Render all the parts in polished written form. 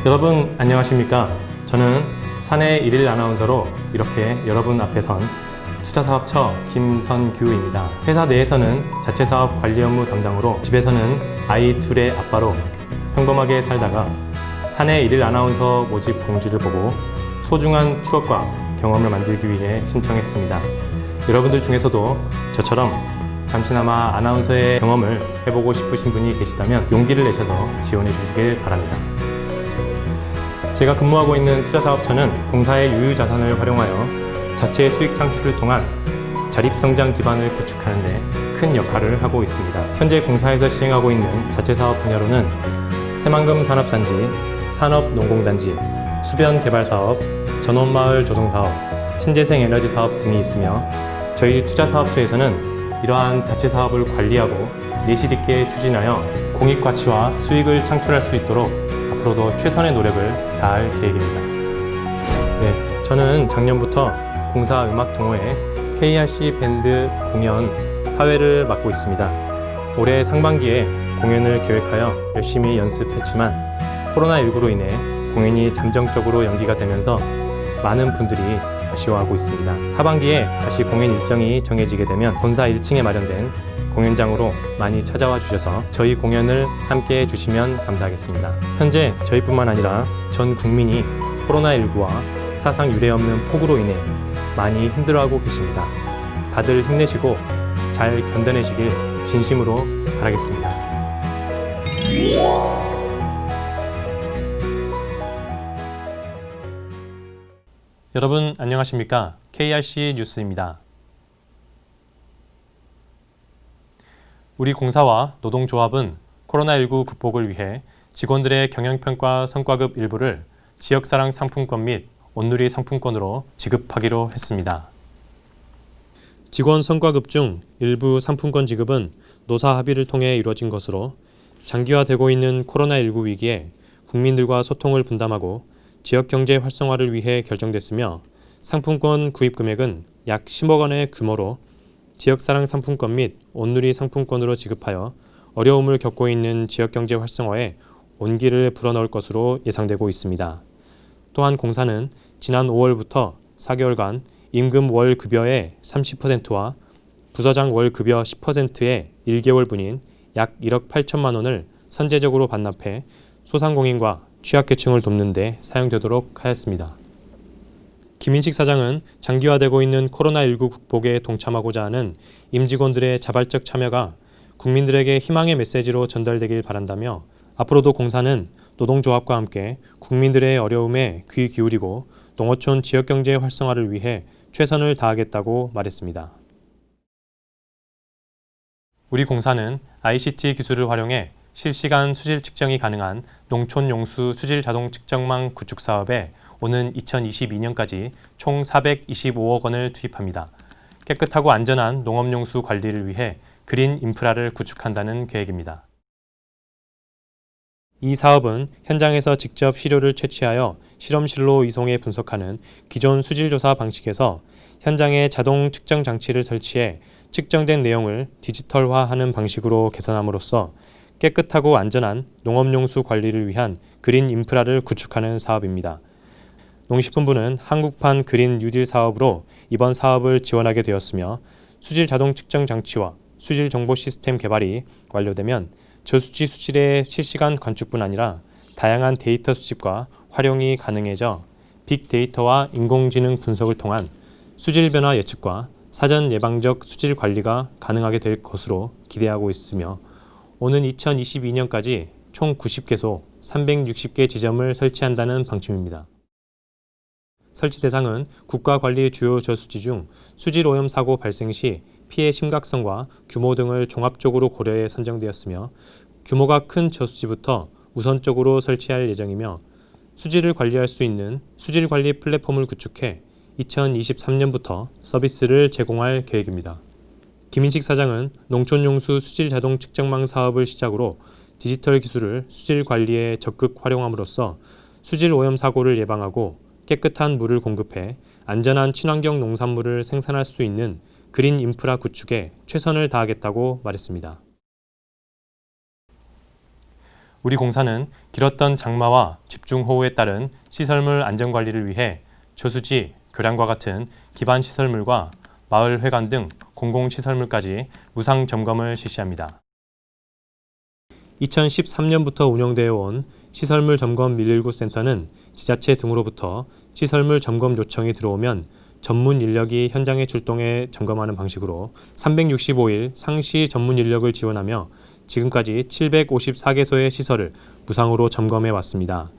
여러분 안녕하십니까? 저는 사내 일일 아나운서로 이렇게 여러분 앞에 선 투자사업처 김선규입니다. 회사 내에서는 자체사업 관리 업무 담당으로, 집에서는 아이 둘의 아빠로 평범하게 살다가 사내 일일 아나운서 모집 공지를 보고 소중한 추억과 경험을 만들기 위해 신청했습니다. 여러분들 중에서도 저처럼 잠시나마 아나운서의 경험을 해보고 싶으신 분이 계시다면 용기를 내셔서 지원해 주시길 바랍니다. 제가 근무하고 있는 투자사업처는 공사의 유유자산을 활용하여 자체 수익 창출을 통한 자립성장 기반을 구축하는 데 큰 역할을 하고 있습니다. 현재 공사에서 시행하고 있는 자체사업 분야로는 새만금 산업단지, 산업농공단지, 수변개발사업, 전원마을 조성사업, 신재생 에너지 사업 등이 있으며, 저희 투자사업처에서는 이러한 자체사업을 관리하고 내실 있게 추진하여 공익가치와 수익을 창출할 수 있도록 앞으로도 최선의 노력을 다할 계획입니다. 네, 저는 작년부터 공사음악동호회 KRC 밴드 공연 사회를 맡고 있습니다. 올해 상반기에 공연을 계획하여 열심히 연습했지만 코로나19로 인해 공연이 잠정적으로 연기가 되면서 많은 분들이 아쉬워하고 있습니다. 하반기에 다시 공연 일정이 정해지게 되면 본사 1층에 마련된 공연장으로 많이 찾아와 주셔서 저희 공연을 함께 해주시면 감사하겠습니다. 현재 저희뿐만 아니라 전 국민이 코로나19와 사상 유례 없는 폭우로 인해 많이 힘들어하고 계십니다. 다들 힘내시고 잘 견뎌내시길 진심으로 바라겠습니다. 여러분 안녕하십니까? KRC 뉴스입니다. 우리 공사와 노동조합은 코로나19 극복을 위해 직원들의 경영평가 성과급 일부를 지역사랑 상품권 및 온누리 상품권으로 지급하기로 했습니다. 직원 성과급 중 일부 상품권 지급은 노사 합의를 통해 이루어진 것으로, 장기화되고 있는 코로나19 위기에 국민들과 소통을 분담하고 지역경제 활성화를 위해 결정됐으며, 상품권 구입 금액은 약 10억 원의 규모로 지역사랑 상품권 및 온누리 상품권으로 지급하여 어려움을 겪고 있는 지역경제 활성화에 온기를 불어넣을 것으로 예상되고 있습니다. 또한 공사는 지난 5월부터 4개월간 임금 월 급여의 30%와 부서장 월 급여 10%의 1개월분인 약 1억 8천만 원을 선제적으로 반납해 소상공인과 취약계층을 돕는 데 사용되도록 하였습니다. 김인식 사장은 장기화되고 있는 코로나19 극복에 동참하고자 하는 임직원들의 자발적 참여가 국민들에게 희망의 메시지로 전달되길 바란다며, 앞으로도 공사는 노동조합과 함께 국민들의 어려움에 귀 기울이고 농어촌 지역경제 활성화를 위해 최선을 다하겠다고 말했습니다. 우리 공사는 ICT 기술을 활용해 실시간 수질 측정이 가능한 농촌 용수 수질 자동 측정망 구축 사업에 오는 2022년까지 총 425억 원을 투입합니다. 깨끗하고 안전한 농업용수 관리를 위해 그린 인프라를 구축한다는 계획입니다. 이 사업은 현장에서 직접 시료를 채취하여 실험실로 이송해 분석하는 기존 수질조사 방식에서 현장에 자동 측정 장치를 설치해 측정된 내용을 디지털화하는 방식으로 개선함으로써 깨끗하고 안전한 농업용수 관리를 위한 그린 인프라를 구축하는 사업입니다. 농식품부는 한국판 그린 뉴딜 사업으로 이번 사업을 지원하게 되었으며, 수질 자동 측정 장치와 수질 정보 시스템 개발이 완료되면 저수지 수질의 실시간 관측뿐 아니라 다양한 데이터 수집과 활용이 가능해져 빅데이터와 인공지능 분석을 통한 수질 변화 예측과 사전 예방적 수질 관리가 가능하게 될 것으로 기대하고 있으며, 오는 2022년까지 총 90개소 360개 지점을 설치한다는 방침입니다. 설치 대상은 국가관리 주요 저수지 중 수질 오염 사고 발생 시 피해 심각성과 규모 등을 종합적으로 고려해 선정되었으며, 규모가 큰 저수지부터 우선적으로 설치할 예정이며, 수질을 관리할 수 있는 수질관리 플랫폼을 구축해 2023년부터 서비스를 제공할 계획입니다. 김인식 사장은 농촌용수 수질 자동 측정망 사업을 시작으로 디지털 기술을 수질 관리에 적극 활용함으로써 수질 오염 사고를 예방하고 깨끗한 물을 공급해 안전한 친환경 농산물을 생산할 수 있는 그린 인프라 구축에 최선을 다하겠다고 말했습니다. 우리 공사는 길었던 장마와 집중호우에 따른 시설물 안전관리를 위해 저수지, 교량과 같은 기반 시설물과 마을 회관 등 공공시설물까지 무상 점검을 실시합니다. 2013년부터 운영되어 온 시설물 점검 119 센터는 지자체 등으로부터 시설물 점검 요청이 들어오면 전문 인력이 현장에 출동해 점검하는 방식으로 365일 상시 전문 인력을 지원하며 지금까지 754개소의 시설을 무상으로 점검해 왔습니다.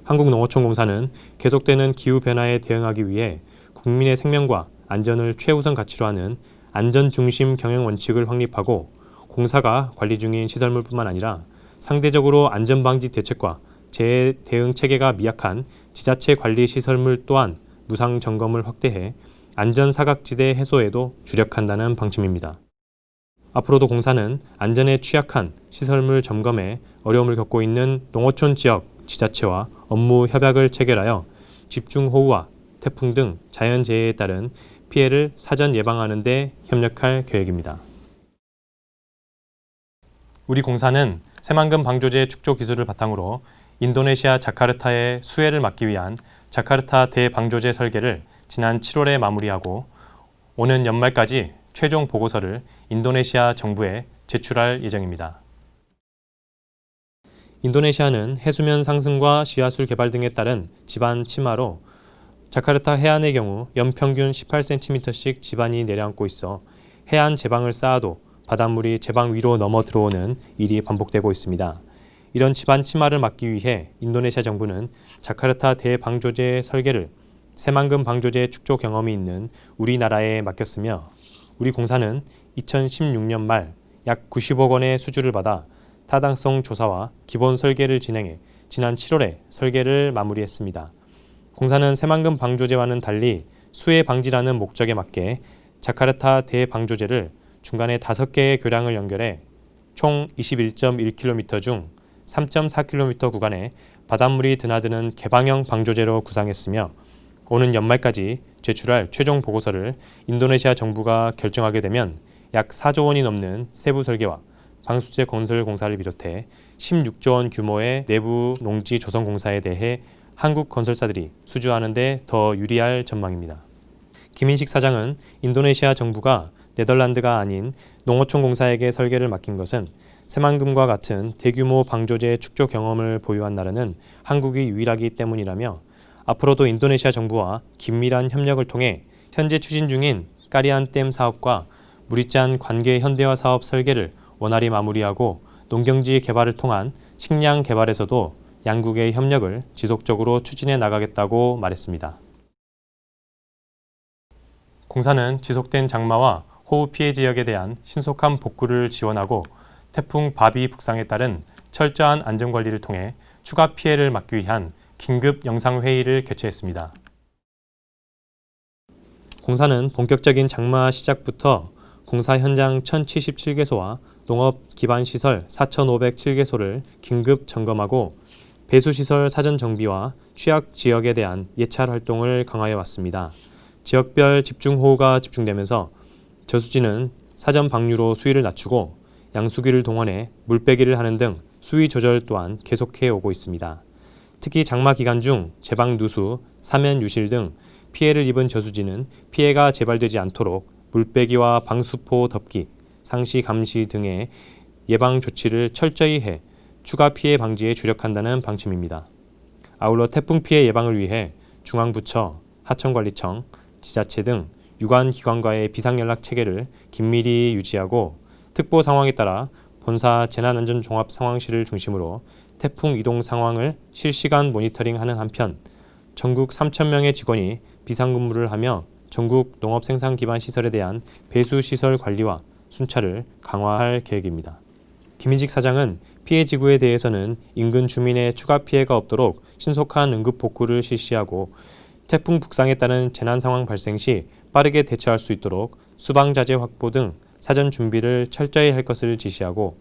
한국농어촌공사는 계속되는 기후변화에 대응하기 위해 국민의 생명과 안전을 최우선 가치로 하는 안전 중심 경영 원칙을 확립하고 공사가 관리 중인 시설물뿐만 아니라 상대적으로 안전방지 대책과 재해 대응 체계가 미약한 지자체 관리 시설물 또한 무상 점검을 확대해 안전 사각지대 해소에도 주력한다는 방침입니다. 앞으로도 공사는 안전에 취약한 시설물 점검에 어려움을 겪고 있는 농어촌 지역 지자체와 업무 협약을 체결하여 집중호우와 태풍 등 자연재해에 따른 피해를 사전 예방하는 데 협력할 계획입니다. 우리 공사는 새만금 방조제 축조 기술을 바탕으로 인도네시아 자카르타의 수해를 막기 위한 자카르타 대방조제 설계를 지난 7월에 마무리하고 오는 연말까지 최종 보고서를 인도네시아 정부에 제출할 예정입니다. 인도네시아는 해수면 상승과 지하수 개발 등에 따른 지반 침하로 자카르타 해안의 경우 연평균 18cm씩 지반이 내려앉고 있어 해안 제방을 쌓아도 바닷물이 제방 위로 넘어 들어오는 일이 반복되고 있습니다. 이런 지반 침하를 막기 위해 인도네시아 정부는 자카르타 대방조제 설계를 새만금 방조제 축조 경험이 있는 우리나라에 맡겼으며 우리 공사는 2016년 말 약 90억 원의 수주를 받아 타당성 조사와 기본 설계를 진행해 지난 7월에 설계를 마무리했습니다. 공사는 새만금 방조제와는 달리 수해 방지라는 목적에 맞게 자카르타 대방조제를 중간에 5개의 교량을 연결해 총 21.1km 중 3.4km 구간에 바닷물이 드나드는 개방형 방조제로 구상했으며 오는 연말까지 제출할 최종 보고서를 인도네시아 정부가 결정하게 되면 약 4조 원이 넘는 세부 설계와 방수제 건설 공사를 비롯해 16조 원 규모의 내부 농지 조성 공사에 대해 한국 건설사들이 수주하는 데 더 유리할 전망입니다. 김인식 사장은 인도네시아 정부가 네덜란드가 아닌 농어촌 공사에게 설계를 맡긴 것은 새만금과 같은 대규모 방조제 축조 경험을 보유한 나라는 한국이 유일하기 때문이라며 앞으로도 인도네시아 정부와 긴밀한 협력을 통해 현재 추진 중인 까리안 댐 사업과 무리짠 관계 현대화 사업 설계를 원활히 마무리하고 농경지 개발을 통한 식량 개발에서도 양국의 협력을 지속적으로 추진해 나가겠다고 말했습니다. 공사는 지속된 장마와 호우 피해 지역에 대한 신속한 복구를 지원하고 태풍 바비 북상에 따른 철저한 안전관리를 통해 추가 피해를 막기 위한 긴급 영상회의를 개최했습니다. 공사는 본격적인 장마 시작부터 공사 현장 1077개소와 농업 기반 시설 4507개소를 긴급 점검하고 배수시설 사전 정비와 취약 지역에 대한 예찰 활동을 강화해 왔습니다. 지역별 집중호우가 집중되면서 저수지는 사전 방류로 수위를 낮추고 양수기를 동원해 물빼기를 하는 등 수위 조절 또한 계속해 오고 있습니다. 특히 장마 기간 중 제방 누수, 사면 유실 등 피해를 입은 저수지는 피해가 재발되지 않도록 물빼기와 방수포 덮기, 상시 감시 등의 예방 조치를 철저히 해 추가 피해 방지에 주력한다는 방침입니다. 아울러 태풍 피해 예방을 위해 중앙부처, 하천관리청, 지자체 등 유관 기관과의 비상연락 체계를 긴밀히 유지하고 특보 상황에 따라 본사 재난안전종합상황실을 중심으로 태풍 이동 상황을 실시간 모니터링하는 한편 전국 3,000명의 직원이 비상근무를 하며 전국 농업생산 기반 시설에 대한 배수시설 관리와 순찰을 강화할 계획입니다. 김인식 사장은 피해 지구에 대해서는 인근 주민의 추가 피해가 없도록 신속한 응급 복구를 실시하고 태풍 북상에 따른 재난 상황 발생 시 빠르게 대처할 수 있도록 수방자재 확보 등 사전 준비를 철저히 할 것을 지시하고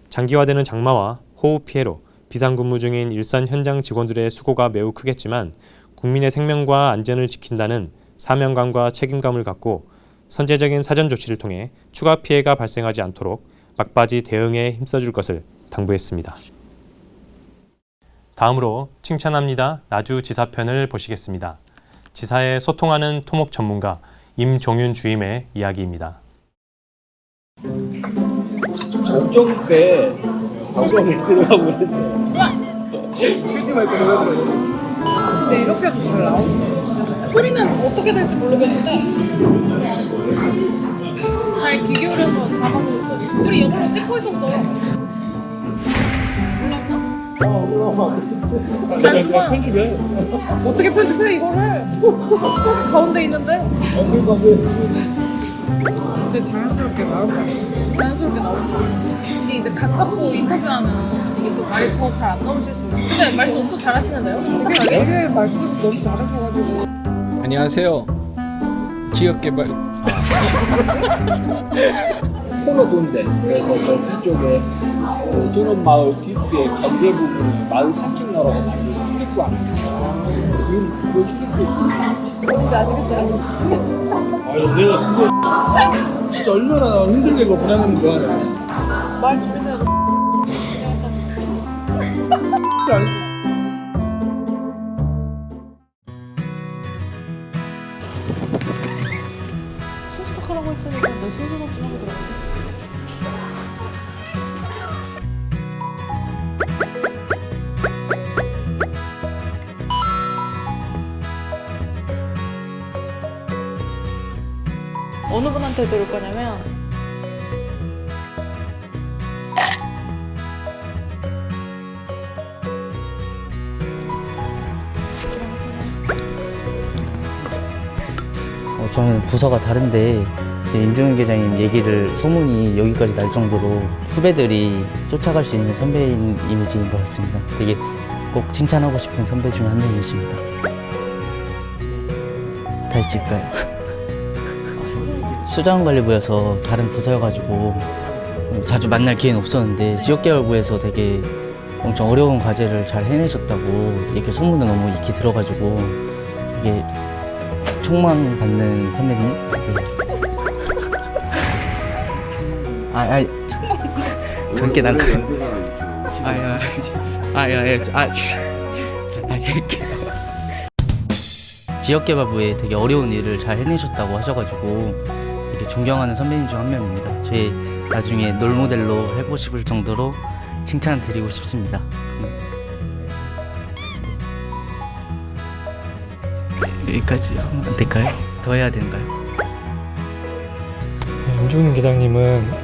장기화되는 장마와 호우 피해로 비상근무 중인 일선 현장 직원들의 수고가 매우 크겠지만 국민의 생명과 안전을 지킨다는 사명감과 책임감을 갖고 선제적인 사전 조치를 통해 추가 피해가 발생하지 않도록 막바지 대응에 힘써줄 것을 당부했습니다. 다음으로 칭찬합니다. 나주지사편을 보시겠습니다. 지사에 소통하는 토목 전문가 임종윤 주임의 이야기입니다. 정정 때 방송에 들어가고 그랬어요. 삐지 말고 들어가더라고요. 근데 이렇게 해도 잘 나오네. 소리는 어떻게 될지 모르겠는데 잘 귀 기울여서 잡아보고 있어요. 우리 이걸로 찍고 있었어요. 몰랐나? 올라와. 잘 숨어요. 편집해. 어떻게 편집해 이거를? 가운데 있는데 그러니까 근데 자연스럽게 나올 거야. 자연스럽게 나올 거야. 이게 이제 각 잡고 인터뷰하면 이게 또 말이 더 잘 안 나오실 수 있어요. 근데 말씀 엄청 잘하시는데요? 침착하게? 되게 말씀도 너무 잘하셔가지고. 안녕하세요. 지역개발 코너도인데 그래서 저 뒤쪽에 도넛마을 뒷뒤에 경계 부분에 마을 산책로라고 만든 출입구 안 있어요. 그 출입구 뭔지 아시겠어요? 아 내가 그거 진짜 얼마나 힘들게 그거 보내는 거야. 말 줄이면 손소독하라고 했으니까 내 손소독 좀 하고 들어갈게. 어느 분한테 들을 거냐면 저는 부서가 다른데 임종윤 계장님 얘기를 소문이 여기까지 날 정도로 후배들이 쫓아갈 수 있는 선배인 이미지인 것 같습니다. 되게 꼭 칭찬하고 싶은 선배 중에 한 명이십니다. 다시 찍을까요? 수자원관리부여서 다른 부서여가지고 자주 만날 기회는 없었는데 지역개발부에서 되게 엄청 어려운 과제를 잘 해내셨다고 이렇게 소문을 너무 익히 들어가지고 이게 총망받는 선배님? 네. 젊게 나가. 지역개발부에 되게 어려운 일을 잘 해내셨다고 하셔가지고 되게 존경하는 선배님 중 한 명입니다. 제 나중에 롤모델로 해보고 싶을 정도로 칭찬드리고 싶습니다. 여기까지 하면 안 될까요? 더 해야 되는가요? 임종윤 계장님은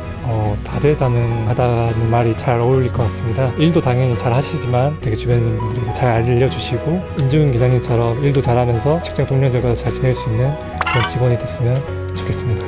다재다능하다는 말이 잘 어울릴 것 같습니다. 일도 당연히 잘 하시지만 되게 주변 분들에게 잘 알려주시고 임종윤 계장님처럼 일도 잘하면서 직장 동료들과 잘 지낼 수 있는 그런 직원이 됐으면 좋겠습니다.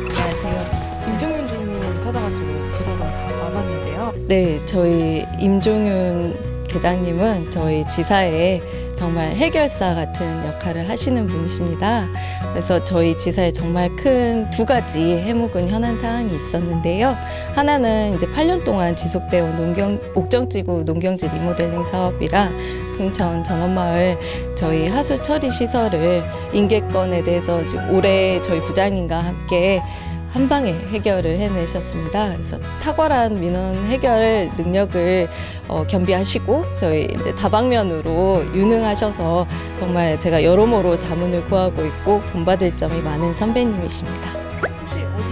안녕하세요. 임종윤 주임님 찾아가지고 부서가 와봤는데요. 네, 저희 임종윤 계장님은 저희 지사에 정말 해결사 같은 역할을 하시는 분이십니다. 그래서 저희 지사에 정말 큰 두 가지 해묵은 현안 사항이 있었는데요. 하나는 이제 8년 동안 지속되어 옥정지구 농경지 리모델링 사업이랑 금천 전원마을 저희 하수 처리 시설을 인계권에 대해서 지금 올해 저희 부장님과 함께 한 방에 해결을 해내셨습니다. 그래서 탁월한 민원 해결 능력을 겸비하시고 저희 이제 다방면으로 유능하셔서 정말 제가 여러모로 자문을 구하고 있고 본받을 점이 많은 선배님이십니다. 혹시 어디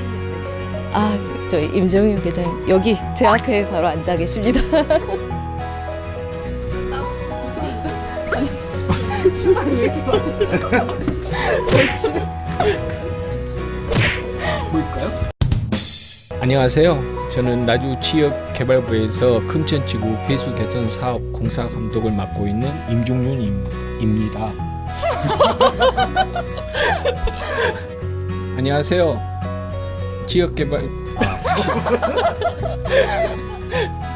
있는데? 저희 임종윤 계장님 여기 제 앞에 바로 앉아 계십니다. 신발이 왜 이렇게 많으시죠? 안녕하세요. 저는 나주지역개발부에서 금천지구 배수 개선 사업 공사 감독을 맡고 있는 임종윤입니다. 안녕하세요. 지역개발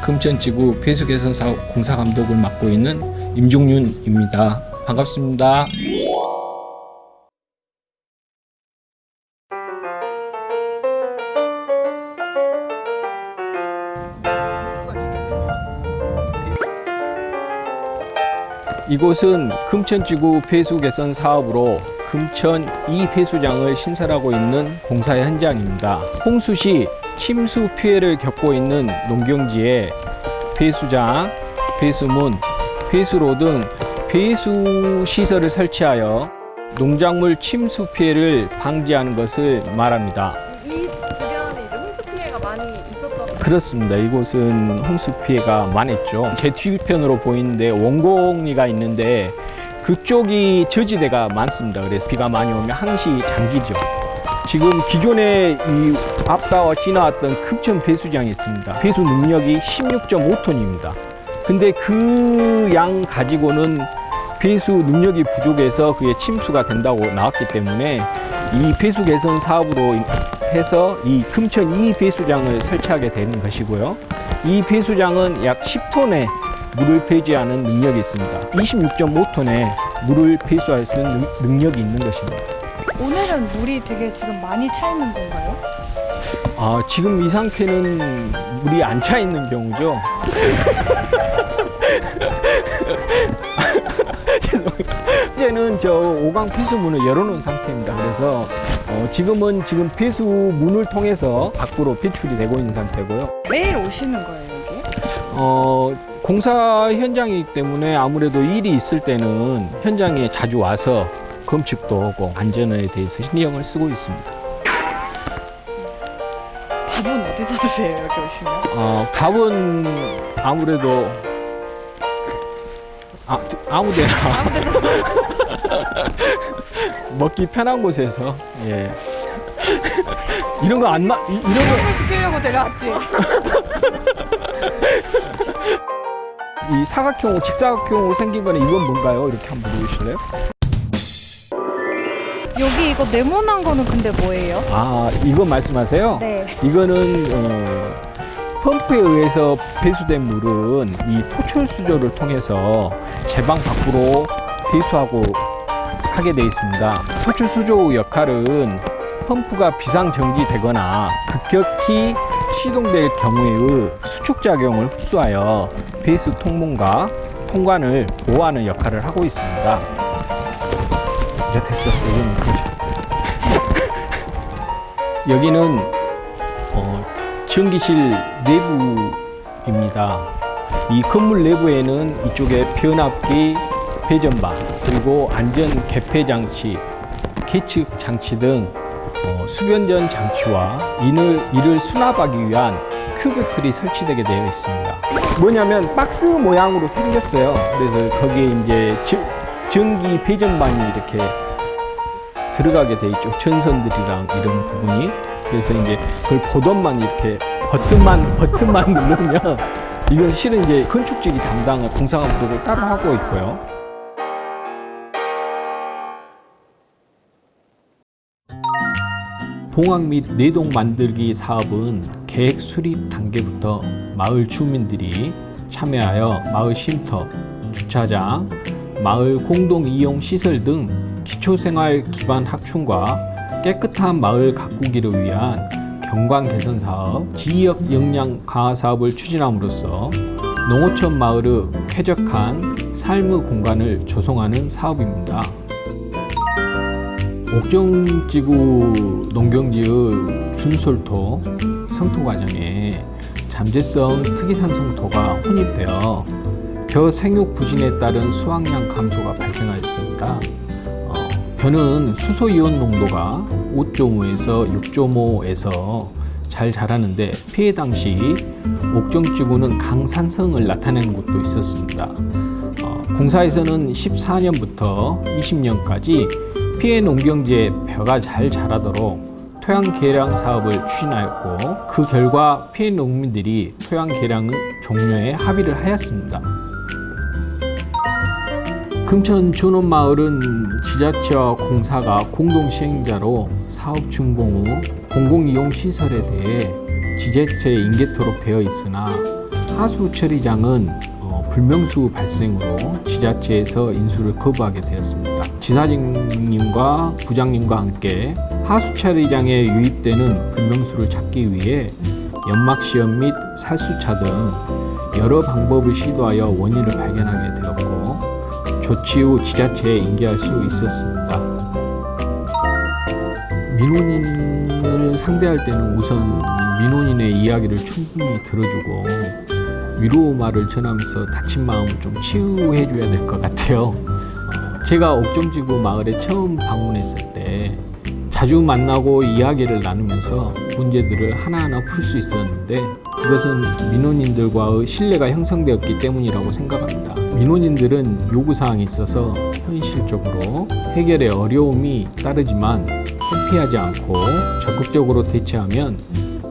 금천지구 배수 개선 사업 공사 감독을 맡고 있는 임종윤입니다. 반갑습니다. 이곳은 금천지구 배수 개선 사업으로 금천 2배수장을 신설하고 있는 공사 현장입니다. 홍수 시 침수 피해를 겪고 있는 농경지에 배수장, 배수문, 배수로 등 배수 시설을 설치하여 농작물 침수 피해를 방지하는 것을 말합니다. 이 주변에 이제 홍수 피해가 많이 있었던. 그렇습니다. 이곳은 홍수 피해가 많았죠. 제 뒤편으로 보이는데 원곡리가 있는데 그쪽이 저지대가 많습니다. 그래서 비가 많이 오면 항시 잠기죠. 지금 기존에 이 앞다와 지나왔던 금천 배수장이 있습니다. 배수 능력이 16.5톤입니다. 근데 그 양 가지고는 배수 능력이 부족해서 그게 침수가 된다고 나왔기 때문에 이 배수 개선 사업으로 해서 이 금천 2배수장을 설치하게 되는 것이고요. 이 배수장은 약 10톤의 물을 배제하는 능력이 있습니다. 26.5톤의 물을 배수할 수 있는 능력이 있는 것입니다. 오늘은 물이 되게 지금 많이 차 있는 건가요? 지금 이 상태는 물이 안 차 있는 경우죠. 죄송합니다. 이제는 저 5강 배수문을 열어놓은 상태입니다. 그래서 지금은 배수문을 통해서 밖으로 배출이 되고 있는 상태고요. 매일 오시는 거예요, 여기? 공사 현장이기 때문에 아무래도 일이 있을 때는 현장에 자주 와서 검측도 하고 안전에 대해서 신경을 쓰고 있습니다. 밥은 어디서 드세요, 여기 오시면? 밥은 아무래도 아무데나 먹기 편한 곳에서. 예. 이런 거 안 이런 거 시키려고 데려왔지. 이 사각형으로 직사각형으로 생긴 거는 이건 뭔가요? 이렇게 한번 보여주실래요? 여기 이거 네모난 거는 근데 뭐예요? 이거 말씀하세요? 네. 이거는 펌프에 의해서 배수된 물은 이 토출 수조를 통해서 제방 밖으로 배수하고 하게 되어 있습니다. 토출 수조 역할은 펌프가 비상정지되거나 급격히 시동될 경우의 수축작용을 흡수하여 배수 통문과 통관을 보호하는 역할을 하고 있습니다. 이제 됐었어요. 여기는 전기실 내부입니다. 이 건물 내부에는 이쪽에 변압기, 배전반, 그리고 안전 개폐 장치, 계측 장치 등 수변전 장치와 이를 수납하기 위한 큐비클이 설치되게 되어 있습니다. 뭐냐면 박스 모양으로 생겼어요. 그래서 거기에 이제 전기 배전반이 이렇게 들어가게 돼 있죠. 전선들이랑 이런 부분이. 그래서 이제 그걸 보던만 이렇게 버튼만 누르면 이건 실은 이제 건축직이 담당을 공사감독을 따로 하고 있고요. 봉학 및 내동 만들기 사업은 계획 수립 단계부터 마을 주민들이 참여하여 마을 쉼터, 주차장, 마을 공동 이용 시설 등 기초생활 기반 확충과 깨끗한 마을 가꾸기를 위한 경관 개선 사업, 지역 역량 강화 사업을 추진함으로써 농어촌 마을의 쾌적한 삶의 공간을 조성하는 사업입니다. 옥정지구 농경지의 준솔토 성토 과정에 잠재성 특이산 성토가 혼입되어 벼 생육 부진에 따른 수확량 감소가 발생하였습니다. 벼는 수소이온 농도가 5.5에서 6.5에서 잘 자라는데 피해 당시 옥정지구는 강산성을 나타내는 곳도 있었습니다. 공사에서는 14년부터 20년까지 피해 농경지에 벼가 잘 자라도록 토양 개량 사업을 추진하였고 그 결과 피해 농민들이 토양 개량 종료에 합의를 하였습니다. 금천 전원마을은 지자체와 공사가 공동 시행자로 사업 준공 후 공공이용시설에 대해 지자체에 인계토록 되어 있으나 하수 처리장은 불명수 발생으로 지자체에서 인수를 거부하게 되었습니다. 지사장님과 부장님과 함께 하수 처리장에 유입되는 불명수를 찾기 위해 연막시험 및 살수차 등 여러 방법을 시도하여 원인을 발견하게 되었고 조치 후 지자체에 인계할 수 있었습니다. 민원인을 상대할 때는 우선 민원인의 이야기를 충분히 들어주고 위로 말을 전하면서 다친 마음을 좀 치유해 줘야 될 것 같아요. 제가 옥정지구 마을에 처음 방문했을 때 자주 만나고 이야기를 나누면서 문제들을 하나하나 풀 수 있었는데 그것은 민원인들과의 신뢰가 형성되었기 때문이라고 생각합니다. 민원인들은 요구사항이 있어서 현실적으로 해결에 어려움이 따르지만 회피하지 않고 적극적으로 대처하면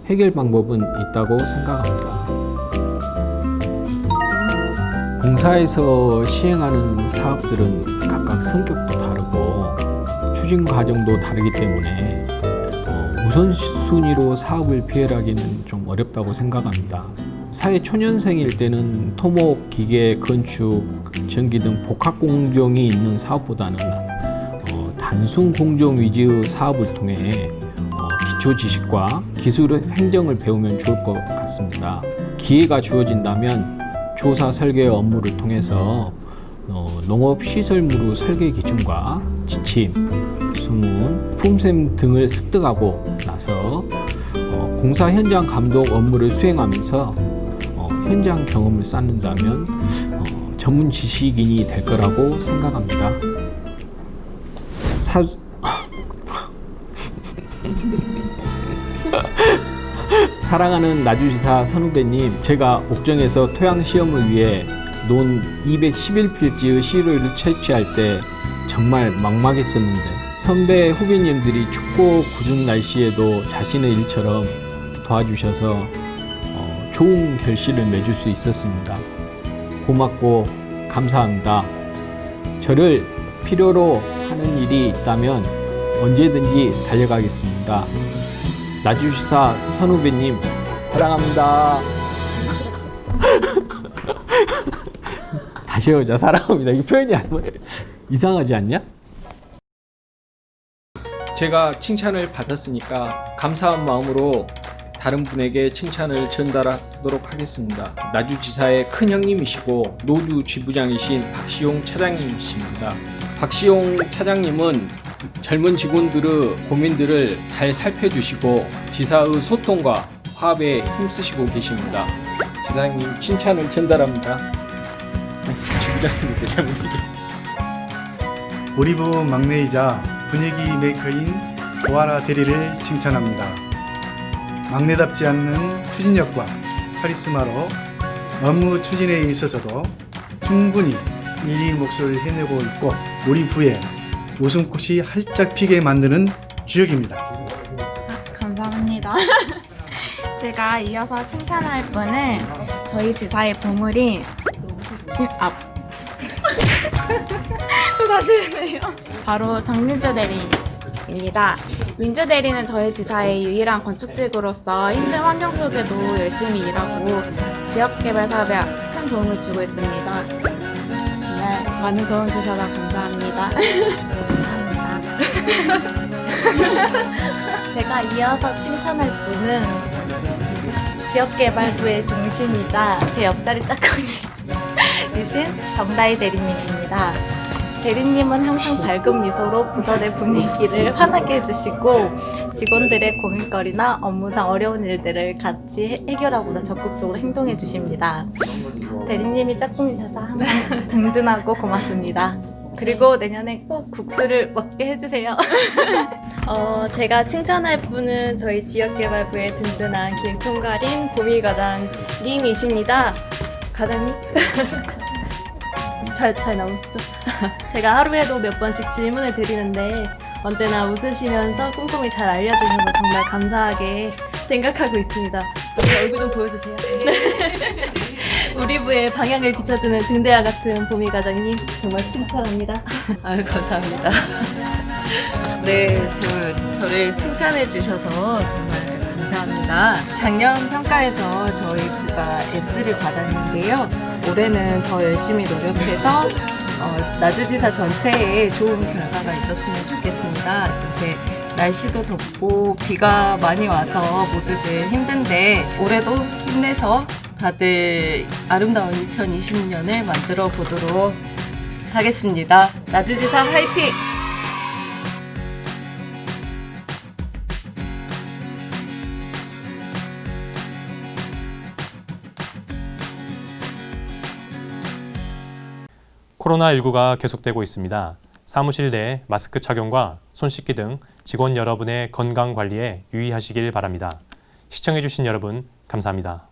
해결 방법은 있다고 생각합니다. 공사에서 시행하는 사업들은 각각 성격도 다르고 추진 과정도 다르기 때문에 우선순위로 사업을 비열하기는 좀 어렵다고 생각합니다. 사회 초년생일 때는 토목, 기계, 건축, 전기 등 복합 공정이 있는 사업보다는 단순 공정 위주의 사업을 통해 기초 지식과 기술 행정을 배우면 좋을 것 같습니다. 기회가 주어진다면 조사 설계 업무를 통해서 농업시설물의 설계 기준과 지침, 수문, 품셈 등을 습득하고 나서 공사 현장 감독 업무를 수행하면서 현장 경험을 쌓는다면 전문 지식인이 될 거라고 생각합니다. 사랑하는 나주지사 선후배님, 제가 옥정에서 토양 시험을 위해 논 211필지의 시료를 채취할 때 정말 막막했었는데 선배 후배님들이 춥고 궂은 날씨에도 자신의 일처럼 도와주셔서 좋은 결실을 맺을 수 있었습니다. 고맙고 감사합니다. 저를 필요로 하는 일이 있다면 언제든지 달려가겠습니다. 나주시사 선후배님 사랑합니다. 다시 해보자. 사랑합니다. 이 표현이 이상하지 않냐? 제가 칭찬을 받았으니까 감사한 마음으로 다른 분에게 칭찬을 전달하도록 하겠습니다. 나주지사의 큰 형님이시고 노주 지부장이신 박시용 차장님이십니다. 박시용 차장님은 젊은 직원들의 고민들을 잘 살펴주시고 지사의 소통과 화합에 힘쓰시고 계십니다. 지사님 칭찬을 전달합니다. 지부장님께 잘못해요. 우리 부 막내이자 분위기 메이커인 오하라 대리를 칭찬합니다. 막내답지 않는 추진력과 카리스마로 업무 추진에 있어서도 충분히 일이 몫을 해내고 있고 우리 부의 웃음꽃이 활짝 피게 만드는 주역입니다. 감사합니다. 제가 이어서 칭찬할 분은 저희 지사의 보물인 다시 해요. 바로 정민주 대리입니다. 민주 대리는 저희 지사의 유일한 건축직으로서 힘든 환경 속에도 열심히 일하고 지역개발 사업에 큰 도움을 주고 있습니다. 정말 많은 도움 주셔서 감사합니다. 제가 이어서 칭찬할 분은 지역개발부의 중심이자 제 옆자리 짝꿍이신 정다희 대리님입니다. 대리님은 항상 밝은 미소로 부서 내 분위기를 환하게 해주시고 직원들의 고민거리나 업무상 어려운 일들을 같이 해결하고자 적극적으로 행동해 주십니다. 대리님이 짝꿍이셔서 항상 든든하고 고맙습니다. 그리고 내년에 꼭 국수를 먹게 해주세요. 제가 칭찬할 분은 저희 지역개발부의 든든한 기획총괄인 고미과장님이십니다. 과장님? 잘 나오시죠? 제가 하루에도 몇 번씩 질문을 드리는데 언제나 웃으시면서 꼼꼼히 잘 알려주셔서 정말 감사하게 생각하고 있습니다. 얼굴 좀 보여주세요. 우리 부의 방향을 비춰주는 등대와 같은 보미 과장님 정말 칭찬합니다. 아유, 감사합니다. 네, 저를 칭찬해 주셔서 정말 감사합니다. 작년 평가에서 저희 부가 S를 받았는데요. 올해는 더 열심히 노력해서 나주지사 전체에 좋은 결과가 있었으면 좋겠습니다. 요새 날씨도 덥고 비가 많이 와서 모두들 힘든데 올해도 힘내서 다들 아름다운 2020년을 만들어 보도록 하겠습니다. 나주지사 화이팅! 코로나19가 계속되고 있습니다. 사무실 내 마스크 착용과 손 씻기 등 직원 여러분의 건강 관리에 유의하시길 바랍니다. 시청해주신 여러분 감사합니다.